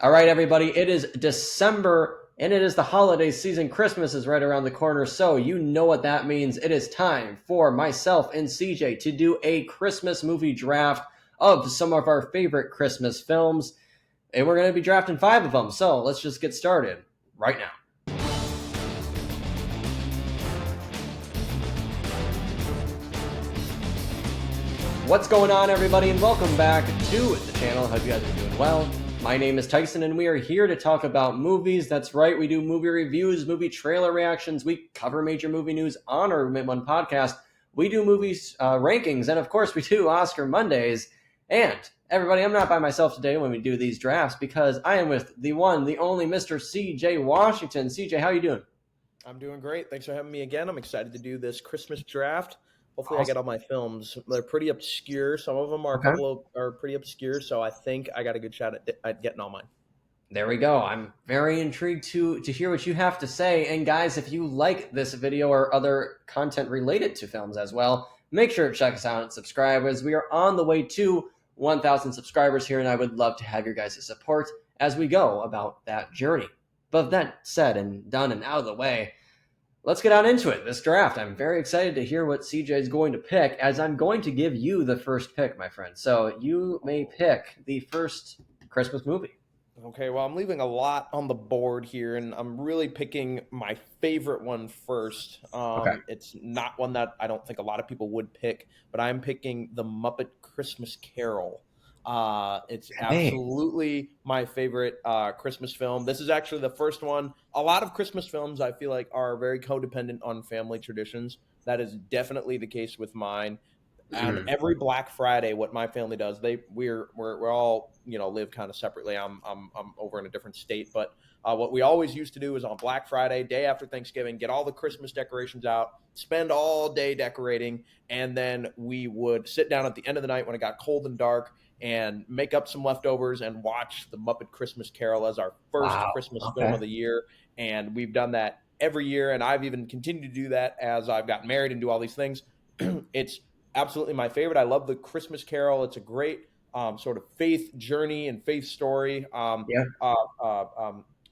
All right, everybody, it is December and it is the holiday season. Christmas is right around the corner, so you know what that means. It is time for myself and CJ to do a Christmas movie draft of some of our favorite Christmas films, and we're going to be drafting 5 of them. So let's just get started right now. What's going on, everybody, and welcome back to the channel. Hope you guys are doing well. My name is Tyson, and we are here to talk about movies. That's right, we do movie reviews, movie trailer reactions. We cover major movie news on our Mid-One podcast. We do movies rankings, and of course, we do Oscar Mondays. And everybody, I'm not by myself today when we do these drafts because I am with the one, the only Mr. CJ Washington. CJ, how you doing? I'm doing great. Thanks for having me again. I'm excited to do this Christmas draft. Hopefully, I Awesome. get all my films. They're pretty obscure. Some of them are Okay. are pretty obscure. So I think I got a good shot at getting all mine. There we go. I'm very intrigued to hear what you have to say. And guys, if you like this video or other content related to films as well, make sure to check us out and subscribe as we are on the way to 1,000 subscribers here, and I would love to have your guys' support as we go about that journey. But with that said and done and out of the way, let's get on into it. This draft, I'm very excited to hear what CJ is going to pick, as I'm going to give you the first pick, my friend. So you may pick the first Christmas movie. Okay, well, I'm leaving a lot on the board here, and I'm really picking my favorite one first. Okay. It's not one that I don't think a lot of people would pick, but I'm picking The Muppet Christmas Carol. It's Hey. absolutely my favorite Christmas film. This is actually the first one. A lot of Christmas films I feel like are very codependent on family traditions. That is definitely the case with mine. And Mhm. every Black Friday, what my family does, we're all live kind of separately. I'm over in a different state, but what we always used to do is on Black Friday, day after Thanksgiving, get all the Christmas decorations out, spend all day decorating, and then we would sit down at the end of the night when it got cold and dark and make up some leftovers and watch The Muppet Christmas Carol as our first Wow. Christmas film Okay. of the year. And we've done that every year, and I've even continued to do that as I've gotten married and do all these things. It's absolutely my favorite. I love the Christmas Carol. It's a great sort of faith journey and faith story. Yeah.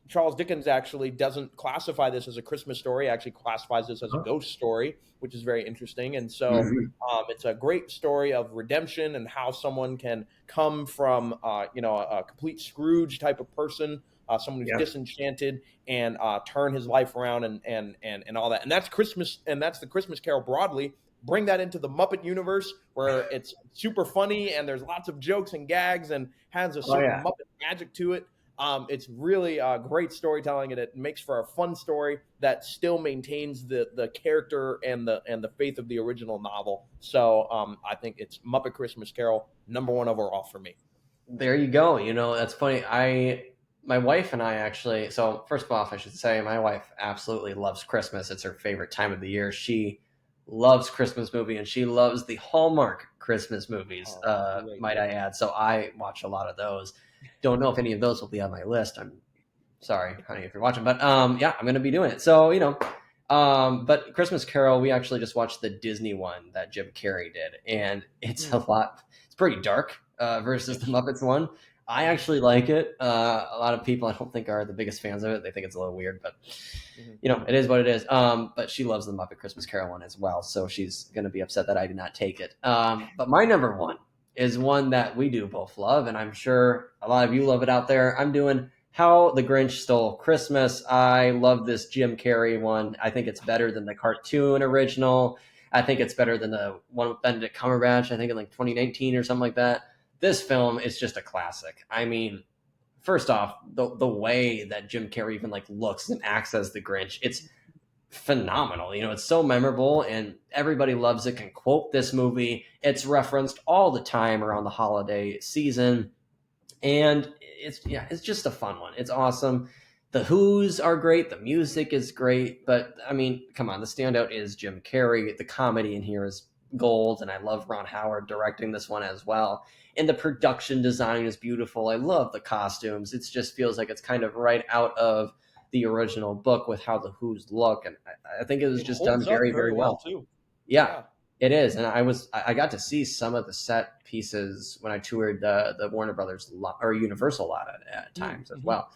Charles Dickens actually doesn't classify this as a Christmas story. Actually classifies this as a Huh? ghost story, which is very interesting. And so Mhm. it's a great story of redemption and how someone can come from a complete Scrooge type of person, someone who's Yeah. disenchanted, and turn his life around and all that. And that's Christmas, and that's the Christmas Carol broadly. Bring that into the Muppet universe where it's super funny and there's lots of jokes and gags and has a Oh certain yeah. Muppet magic to it. It's really great storytelling, and it makes for a fun story that still maintains the character and the faith of the original novel. So I think it's Muppet Christmas Carol, #1 overall for me. There you go. That's funny. My wife and I actually. So first off, I should say my wife absolutely loves Christmas. It's her favorite time of the year. She loves Christmas movie and she loves the Hallmark Christmas movies. Oh, great. Might I add? So I watch a lot of those. Don't know if any of those will be on my list. I'm sorry, honey, if you're watching, but yeah, I'm gonna be doing it. So but Christmas Carol, we actually just watched the Disney one that Jim Carrey did, and it's a Mm, lot. It's pretty dark versus the yes. Muppets one. I actually like it. A lot of people I don't think are the biggest fans of it. They think it's a little weird, but Mhm. it is what it is. But she loves the Muppet Christmas Carol one as well, so she's gonna be upset that I did not take it. But my number one is one that we do both love, and I'm sure a lot of you love it out there. I'm doing How the Grinch Stole Christmas. I love this Jim Carrey one. I think it's better than the cartoon original. I think it's better than the one with Benedict Cumberbatch, I think in like 2019 or something like that. This film is just a classic. I mean, first off, the way that Jim Carrey even like looks and acts as the Grinch, it's phenomenal. It's so memorable and everybody loves it, can quote this movie. It's referenced all the time around the holiday season. And it's just a fun one. It's awesome. The Who's are great. The music is great. But I mean, come on, the standout is Jim Carrey. The comedy in here is gold, and I love Ron Howard directing this one as well. And the production design is beautiful. I love the costumes. It just feels like it's kind of right out of the original book with how the Who's look, and I think it was It just done holds up very, very very well well. too. Yeah, Yeah. It is, and I got to see some of the set pieces when I toured the Warner Brothers lot, or Universal lot at times as Mm-hmm. well.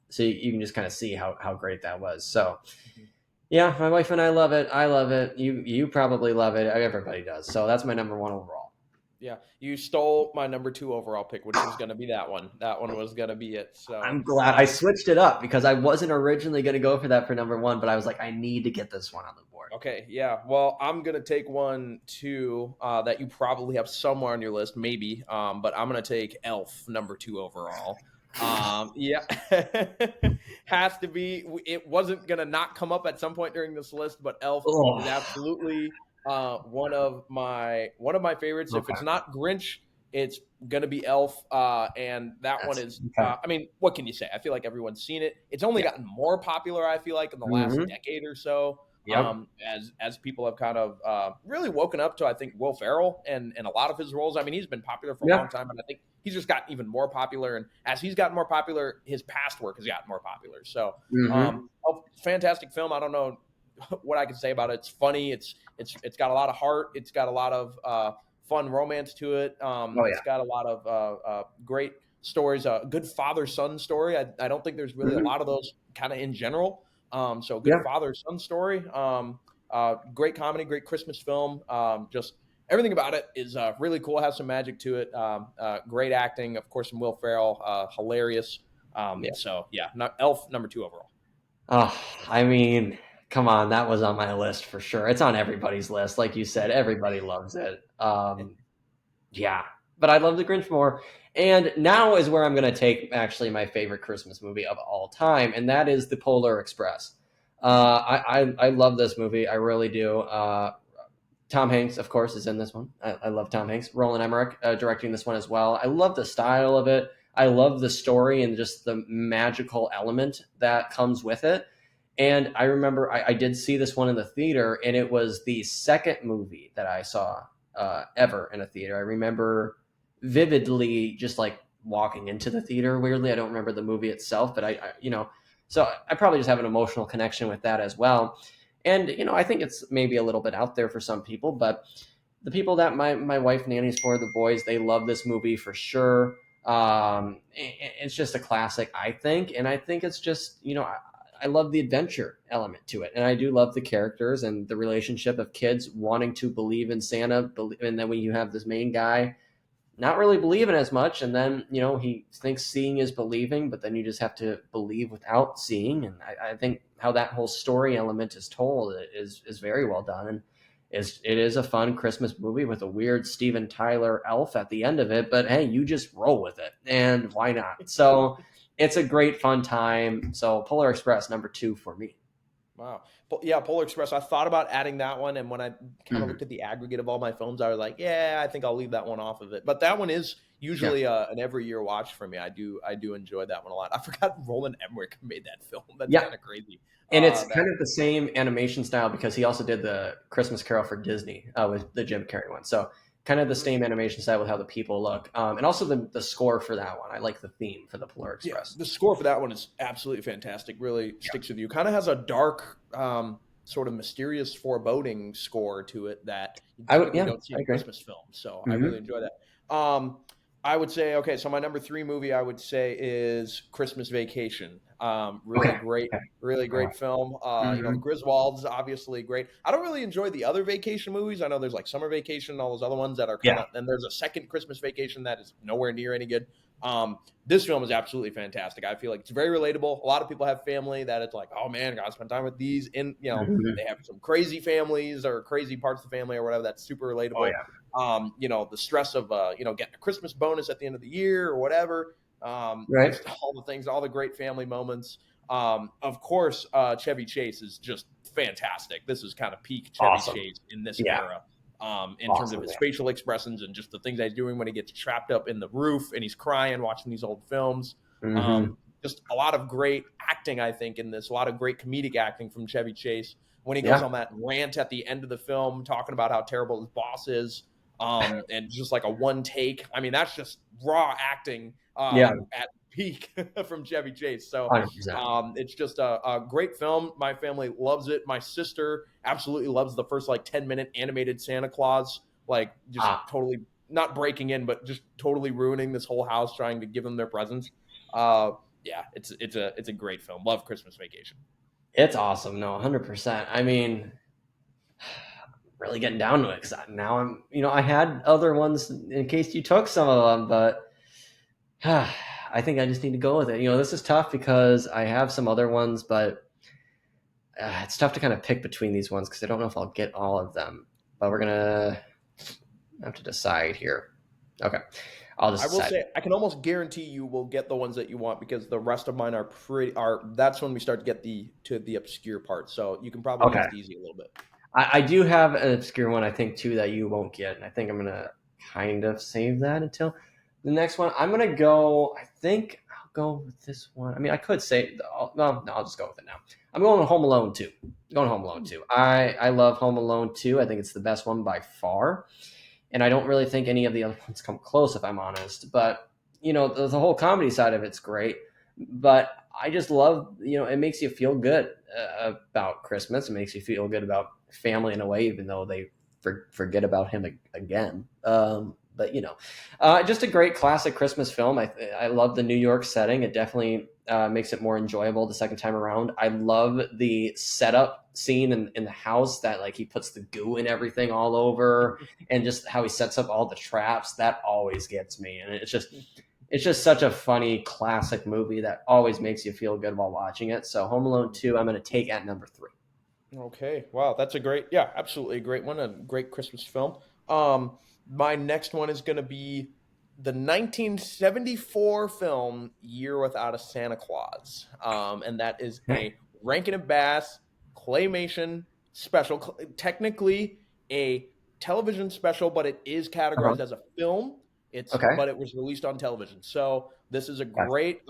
So you can just kind of see how great that was. So Mm-hmm. yeah, my wife and I love it. I love it. You probably love it. Everybody does. So that's my number one overall. Yeah, you stole my number two overall pick, which was going to be that one. That one was going to be it. So, I'm glad I switched it up because I wasn't originally going to go for that for number one, but I was like, I need to get this one on the board. okay, yeah. Well, I'm going to take one too that you probably have somewhere on your list, maybe. But I'm going to take Elf number two overall. Yeah, has to be. It wasn't going to not come up at some point during this list, but Elf is Oh, absolutely one of my favorites. If it's okay. not Grinch, it's gonna be Elf, and that one That's is. okay. I mean, what can you say? I feel like everyone's seen it. It's only Yeah. gotten more popular. I feel like in the last Hmm. decade or so, Yep. as people have kind of really woken up to, I think, Will Ferrell and a lot of his roles. I mean, he's been popular for a Yeah. long time, but I think he's just gotten even more popular. And as he's gotten more popular, his past work has gotten more popular. So, Hmm. fantastic film. I don't know what I can say about it. It's funny. It's got a lot of heart. It's got a lot of fun romance to it. Oh It's yeah. got a lot of great stories. A good father son story. I don't think there's really a Hmm. lot of those kind of in general. So good Yeah. father son story. Great comedy. Great Christmas film. Just everything about it is really cool. Has some magic to it. Great acting, of course, from Will Ferrell. Hilarious. Yeah. So yeah, Elf number two overall. Oh, I mean, come on, that was on my list for sure. It's on everybody's list, like you said. Everybody loves it. Yeah, but I love The Grinch more. And now is where I'm going to take actually my favorite Christmas movie of all time, and that is The Polar Express. I love this movie. I really do. Tom Hanks, of course, is in this one. I love Tom Hanks. Roland Emmerich directing this one as well. I love the style of it. I love the story and just the magical element that comes with it. And I remember I did see this one in the theater, and it was the second movie that I saw ever in a theater. I remember vividly just like walking into the theater. Weirdly, I don't remember the movie itself, but so I probably just have an emotional connection with that as well. And I think it's maybe a little bit out there for some people, but the people that my wife nannies for, the boys, they love this movie for sure. It's just a classic, I think, and I think it's just I love the adventure element to it, and I do love the characters and the relationship of kids wanting to believe in Santa, and then when you have this main guy not really believing as much, and then he thinks seeing is believing, but then you just have to believe without seeing. And I think how that whole story element is told is very well done, and it is a fun Christmas movie with a weird Steven Tyler elf at the end of it. But hey, you just roll with it, and why not? So it's a great fun time. So Polar Express number two for me. Wow. Yeah, Polar Express. I thought about adding that one, and when I kind of Mhm. looked at the aggregate of all my films, I was like, yeah, I think I'll leave that one off of it. But that one is Yeah. usually an every year watch for me. I do enjoy that one a lot. I forgot Roland Emmerich made that film. That's Yeah. kind of crazy. And it's That kind of the same animation style because he also did the Christmas Carol for Disney with the Jim Carrey one. So kind of the same animation style with how the people look, and also the score for that one. I like the theme for the Polar yeah, Express. the score for that one is absolutely fantastic. Really Yeah, sticks with you. Kind of has a dark, sort of mysterious, foreboding score to it that you typically don't see I in agree. Christmas films. So I Hmm. really enjoy that. I would say okay. So my number three movie I would say is Christmas Vacation. Okay. Okay. Really All great film. The right. Griswolds obviously great. I don't really enjoy the other vacation movies. I know there's like Summer Vacation and all those other ones that are kind Yeah. of. And there's a second Christmas Vacation that is nowhere near any good. This film is absolutely fantastic. I feel like it's very relatable. A lot of people have family that it's like, oh man, gotta spend time with these. And Hmm. they have some crazy families or crazy parts of the family or whatever. That's super Oh relatable. yeah. The stress of getting a Christmas bonus at the end of the year or whatever. Right. Just all the things, all the great family moments. Of course, Chevy Chase is just fantastic. This is kind of peak Chevy Awesome. Chase in this Yeah. era. In terms of Awesome. his Man. facial expressions and just the things he's doing when he gets trapped up in the roof and he's crying watching these old films. Hmm. Just a lot of great acting, I think, in this. A lot of great comedic acting from Chevy Chase when he goes Yeah. on that rant at the end of the film talking about how terrible his boss is. and just like a one take. I mean, that's just raw acting Yeah, at peak from Chevy Chase. So 100%. it's just a great film. My family loves it. My sister absolutely loves the first like 10-minute animated Santa Claus, like just Ah, totally not breaking in, but just totally ruining this whole house trying to give them their presents. Uh, yeah, it's a great film. Love Christmas Vacation. it's awesome. No, 100%. I mean, really getting down to it because now I'm, I had other ones in case you took some of them, but I think I just need to go with it. This is tough because I have some other ones, but it's tough to kind of pick between these ones because I don't know if I'll get all of them. But we're gonna have to decide here. Okay, I'll just I will decide. say I can almost guarantee you will get the ones that you want because the rest of mine are that's when we start to get the obscure parts. So you can probably Okay, rest easy a little bit. I do have an obscure one I think too that you won't get, and I think I'm gonna kind of save that until the next one. I'm gonna go. I think I'll go with this one. I mean, I could say no. I'll just go with it now. I'm going with Home Alone 2. I'm going Home Alone 2. I love Home Alone 2. I think it's the best one by far, and I don't really think any of the other ones come close if I'm honest. But the whole comedy side of it's great, but I just love it makes you feel good about Christmas. It makes you feel good about family in a way, even though they forget about him again. But just a great classic Christmas film. I love the New York setting. It definitely makes it more enjoyable the second time around. I love the setup scene in the house that like he puts the goo and everything all over, and just how he sets up all the traps. That always gets me, and it's just such a funny classic movie that always makes you feel good while watching it. So Home Alone 2, I'm going to take at number 3. Okay. Wow, that's a great, yeah, absolutely a great one, a great Christmas film. Um, my next one is going to be the 1974 film Year Without a Santa Claus, and that is a Rankin and Bass claymation special, technically a television special, but it is Uh-huh. categorized as a film. Okay. But it was released on television, so this is a Gotcha. great.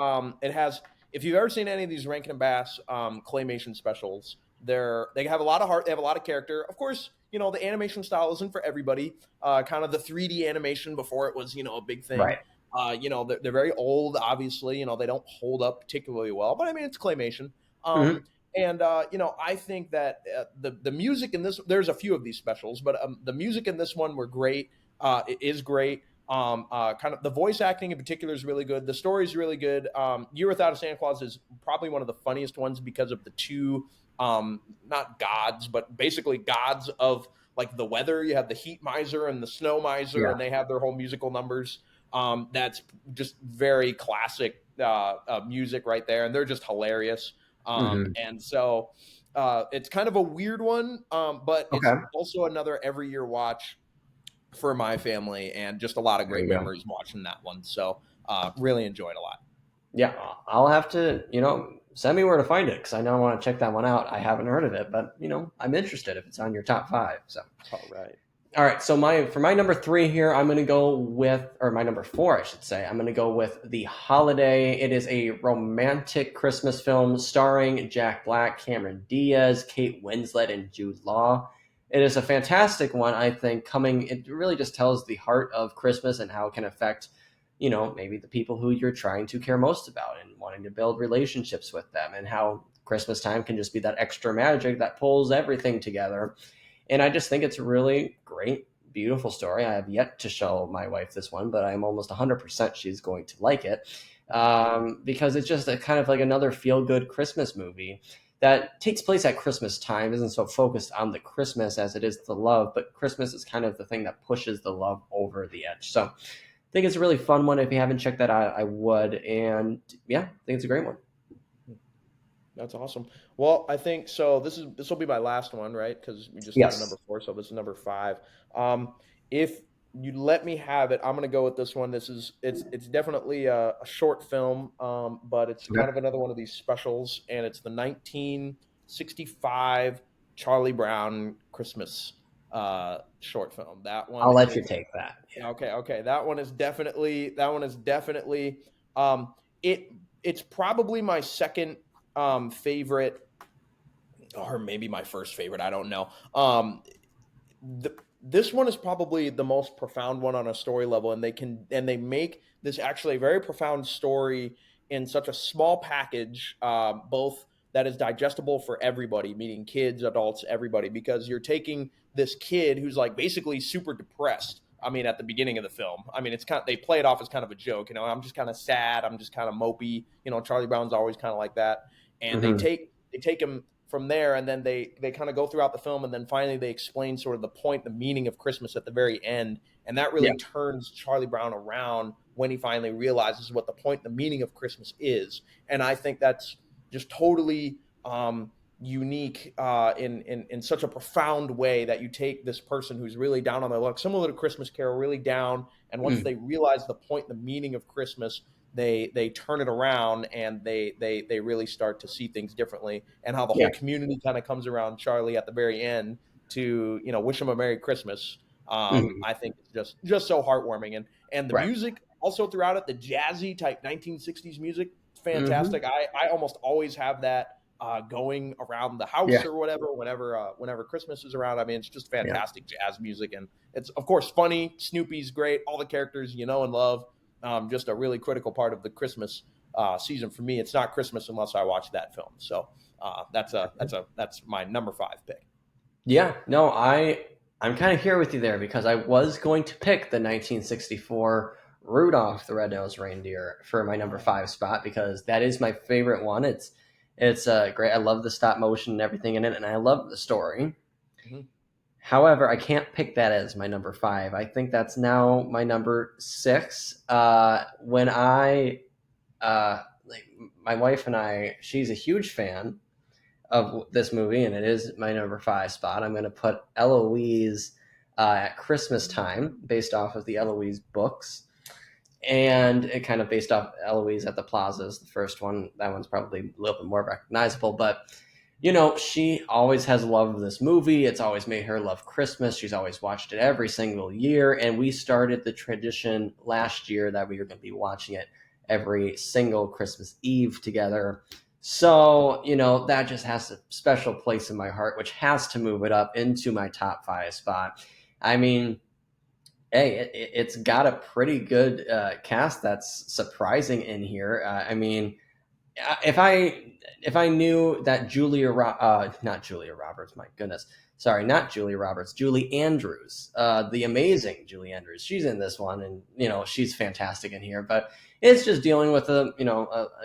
It has, if you've ever seen any of these Rankin and Bass claymation specials, they have a lot of heart. They have a lot of character. Of course, the animation style isn't for everybody. Kind of the 3D animation before it was a big thing. Right. They're very old. Obviously, they don't hold up particularly well. But I mean, it's claymation. Hmm. And I think that the music in this, there's a few of these specials, but the music in this one were great. It is great. Kind of the voice acting in particular is really good. The story is really good. Year Without a Santa Claus is probably one of the funniest ones because of the two, not gods, but basically gods of like the weather. You have the heat miser and the snow miser, Yeah. and they have their whole musical numbers. That's just very classic music right there, and they're just hilarious. Hmm. And so it's kind of a weird one, but it's Okay. also another every year watch for my family, and just a lot of There great you go. memories watching that one. So really enjoyed a lot. Yeah, I'll have to, send me where to find it because I know I want to check that one out. I haven't heard of it, but I'm interested if it's on your top 5. So, All right. all right. So for my number 3 here, I'm going to go with, or my number 4, I should say, I'm going to go with The Holiday. It is a romantic Christmas film starring Jack Black, Cameron Diaz, Kate Winslet, and Jude Law. It is a fantastic one, I think. It really just tells the heart of Christmas and how it can affect maybe the people who you're trying to care most about and wanting to build relationships with them, and how Christmas time can just be that extra magic that pulls everything together. And I just think it's a really great, beautiful story. I have yet to show my wife this one, but I'm almost 100% she's going to like it, because it's just a kind of like another feel good Christmas movie that takes place at Christmas time, isn't so focused on the Christmas as it is the love, but Christmas is kind of the thing that pushes the love over the edge. So I think it's a really fun one. If you haven't checked that out, I would. And yeah, I think it's a great one. That's awesome. Well, I think so. This will be my last one, right? Because we just did a number Yes. 4, so this is number 5. If you let me have it, I'm going to go with this one. It's definitely a short film, but it's Okay. kind of another one of these specials, and it's the 1965 Charlie Brown Christmas short film. That I'll one let you is take that. Yeah. okay. That one is definitely um, it. It's probably my second favorite, or maybe my first favorite. I don't know. The This one is probably the most profound one on a story level, and they make this actually a very profound story in such a small package, both that is digestible for everybody, meaning kids, adults, everybody, because you're taking this kid who's like basically super depressed. I mean, at the beginning of the film, I mean, it's kind of, they play it off as kind of a joke, you know. I'm just kind of sad. I'm just kind of mopey. You know, Charlie Brown's always kind of like that, and Hmm. they take him from there, and then they kind of go throughout the film, and then finally they explain sort of the point, the meaning of Christmas at the very end, and that Yeah. really turns Charlie Brown around when he finally realizes what the point, the meaning of Christmas is. And I think that's just totally unique in such a profound way, that you take this person who's really down on their luck, similar to Christmas Carol, really down, and once Mm. they realize the point, the meaning of Christmas, they turn it around, and they really start to see things differently, and how the Yeah. whole community kind of comes around Charlie at the very end to, you know, wish him a Merry Christmas. Mhm. I think it's just so heartwarming, and the Right. music also throughout it, the jazzy type 1960s music, Hmm. fantastic. I almost always have that going around the house Yeah. or whatever, whenever Christmas is around. I mean, it's just Yeah. fantastic jazz music, and it's of course funny. Snoopy's great. All the characters you know and love. Just a really critical part of the Christmas season for me. It's not Christmas unless I watch that film. So that's my number 5 pick. Yeah. No, I'm kind of here with you there because I was going to pick the 1964 Rudolph the Red-Nosed Reindeer for my number Oh, 5 spot because that is my favorite one. It's great. I love the stop motion and everything in it, and I love the story. mhm. However, I can't pick that as my number 5. I think that's now my number 6. When I like my wife and I, she's a huge fan of this movie, and it is my number 5 spot. I'm going to put Eloise at Christmas time, based off of the Eloise books, and it kind of based off Eloise at the Plazas, the first one. That one's probably a little bit more recognizable, but she always has loved this movie. It's always made her love Christmas. She's always watched it every single year, and we started the tradition last year that we were going to be watching it every single Christmas Eve together. So, that just has a special place in my heart, which has to move it up into my top 5 spot. I mean, hey, it's got a pretty good cast that's surprising in here. I mean, if I knew that not Julia Roberts, my goodness, sorry, not Julia Roberts, Julie Andrews, the amazing Julie Andrews, she's in this one, and she's fantastic in here. But it's just dealing with a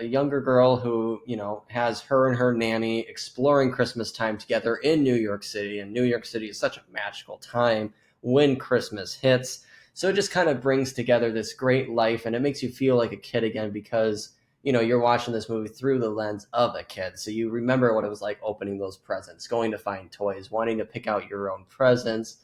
younger girl who has her and her nanny exploring Christmas time together in New York City, and New York City is such a magical time when Christmas hits. So it just kind of brings together this great life, and it makes you feel like a kid again because you're watching this movie through the lens of a kid. So you remember what it was like opening those presents, going to find toys, wanting to pick out your own presents.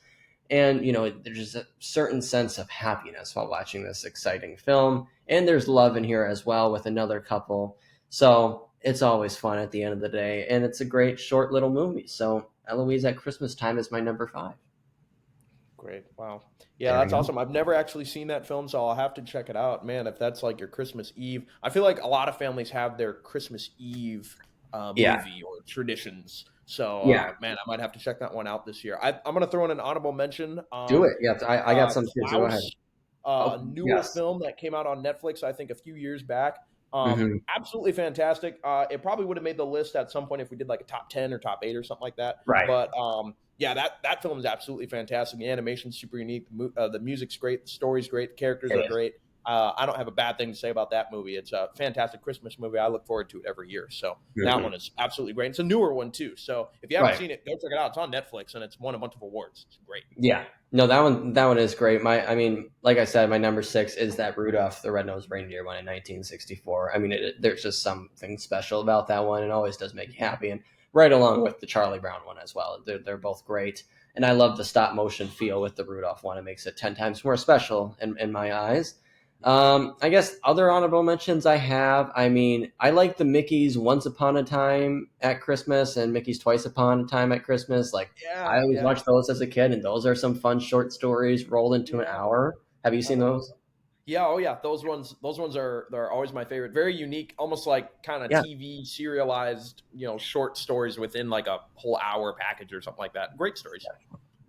And, there's a certain sense of happiness while watching this exciting film. And there's love in here as well with another couple. So it's always fun at the end of the day. And it's a great short little movie. So Eloise at Christmas Time is my number 5. Great. Wow. Yeah, There that's you go. awesome. I've never actually seen that film, so I'll have to check it out. Man, if that's like your Christmas Eve, I feel like a lot of families have their Christmas Eve Yeah. movie or traditions. So, Yeah. man, I might have to check that one out this year. I'm going to throw in an honorable mention. Do it. Yeah. I got some too. So go ahead. Klaus, a Oh, newer yes. film that came out on Netflix, I think a few years back. Hmm. Absolutely fantastic. It probably would have made the list at some point if we did like a top 10 or top 8 or something like that. Right. But yeah, that film is absolutely fantastic. The animation's super unique. The music's great. The story's great. The characters It are is. great. I don't have a bad thing to say about that movie. It's a fantastic Christmas movie. I look forward to it every year. So that Mhm. one is absolutely great. It's a newer one too. So if you haven't Right. seen it, go check it out. It's on Netflix and it's won a bunch of awards. It's great. Yeah. No, that one is great. I mean, like I said, my number 6 is that Rudolph the Red-Nosed Reindeer one in 1964. I mean, there's just something special about that one. It always does make you happy, and right along with the Charlie Brown one as well. They're both great, and I love the stop motion feel with the Rudolph one. It makes it 10 times more special in my eyes. I guess other honorable mentions I have. I mean, I like the Mickey's Once Upon a Time at Christmas and Mickey's Twice Upon a Time at Christmas. Like, Yeah, I always yeah, watched those as a kid, and those are some fun short stories rolled into an yeah. hour. Have you I seen know. those? Yeah, oh yeah, those ones are they're always my favorite. Very unique, almost like kind of Yeah, TV serialized, short stories within like a whole hour package or something like that. Great stories.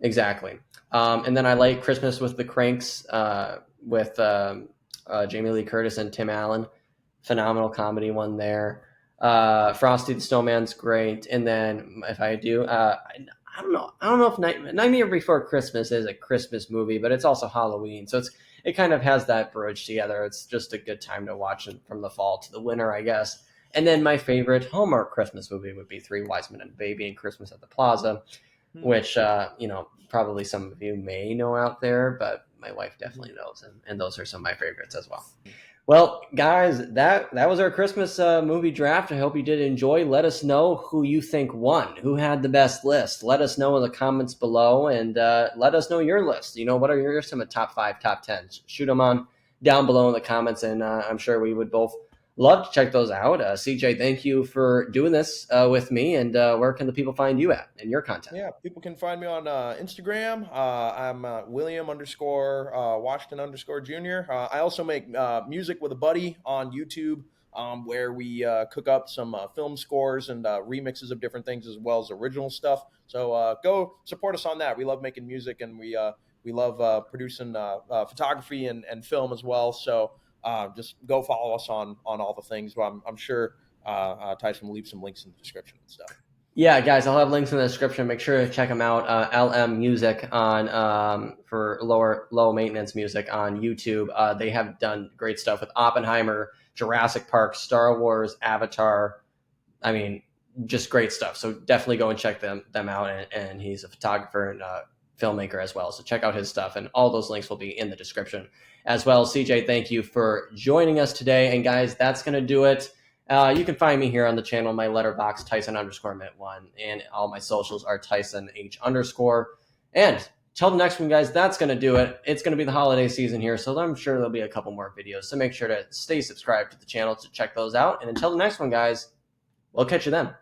Exactly. And then I like Christmas with the Cranks with Jamie Lee Curtis and Tim Allen. Phenomenal comedy one there. Frosty the Snowman's great. And then if I do, I don't know. I don't know if Nightmare Before Christmas is a Christmas movie, but it's also Halloween. So it kind of has that bridge together. It's just a good time to watch it from the fall to the winter, I guess. And then my favorite Hallmark Christmas movie would be Three Wise Men and a Baby and Christmas at the Plaza, Hmm. which probably some of you may know out there, but my wife definitely knows, and those are some of my favorites as well. Well, guys, that was our Christmas movie draft. I hope you did enjoy. Let us know who you think won, who had the best list. Let us know in the comments below, and let us know your list. What are your some of top 5, top 10s? Shoot them on down below in the comments, and I'm sure we would both love to check those out. CJ, thank you for doing this with me. And where can the people find you at and your content? Yeah, people can find me on Instagram. I'm William underscore Washington underscore Junior. I also make music with a buddy on YouTube, where we cook up some film scores and remixes of different things as well as original stuff. So go support us on that. We love making music, and we love producing photography and film as well. So just go follow us on all the things. Well, I'm sure Tyson will leave some links in the description and stuff. Yeah, guys, I'll have links in the description. Make sure to check them out. LM Music on for low maintenance music on YouTube. They have done great stuff with Oppenheimer, Jurassic Park, Star Wars, Avatar. I mean, just great stuff. So definitely go and check them out. And he's a photographer and filmmaker as well. So check out his stuff, and all those links will be in the description as well. CJ, thank you for joining us today. And guys, that's gonna do it. You can find me here on the channel, my letterbox, Tyson underscore Mint1, and all my socials are Tyson H underscore. And till the next one, guys, that's going to do it. It's going to be the holiday season here, so I'm sure there'll be a couple more videos. So make sure to stay subscribed to the channel to check those out. And until the next one, guys, we'll catch you then.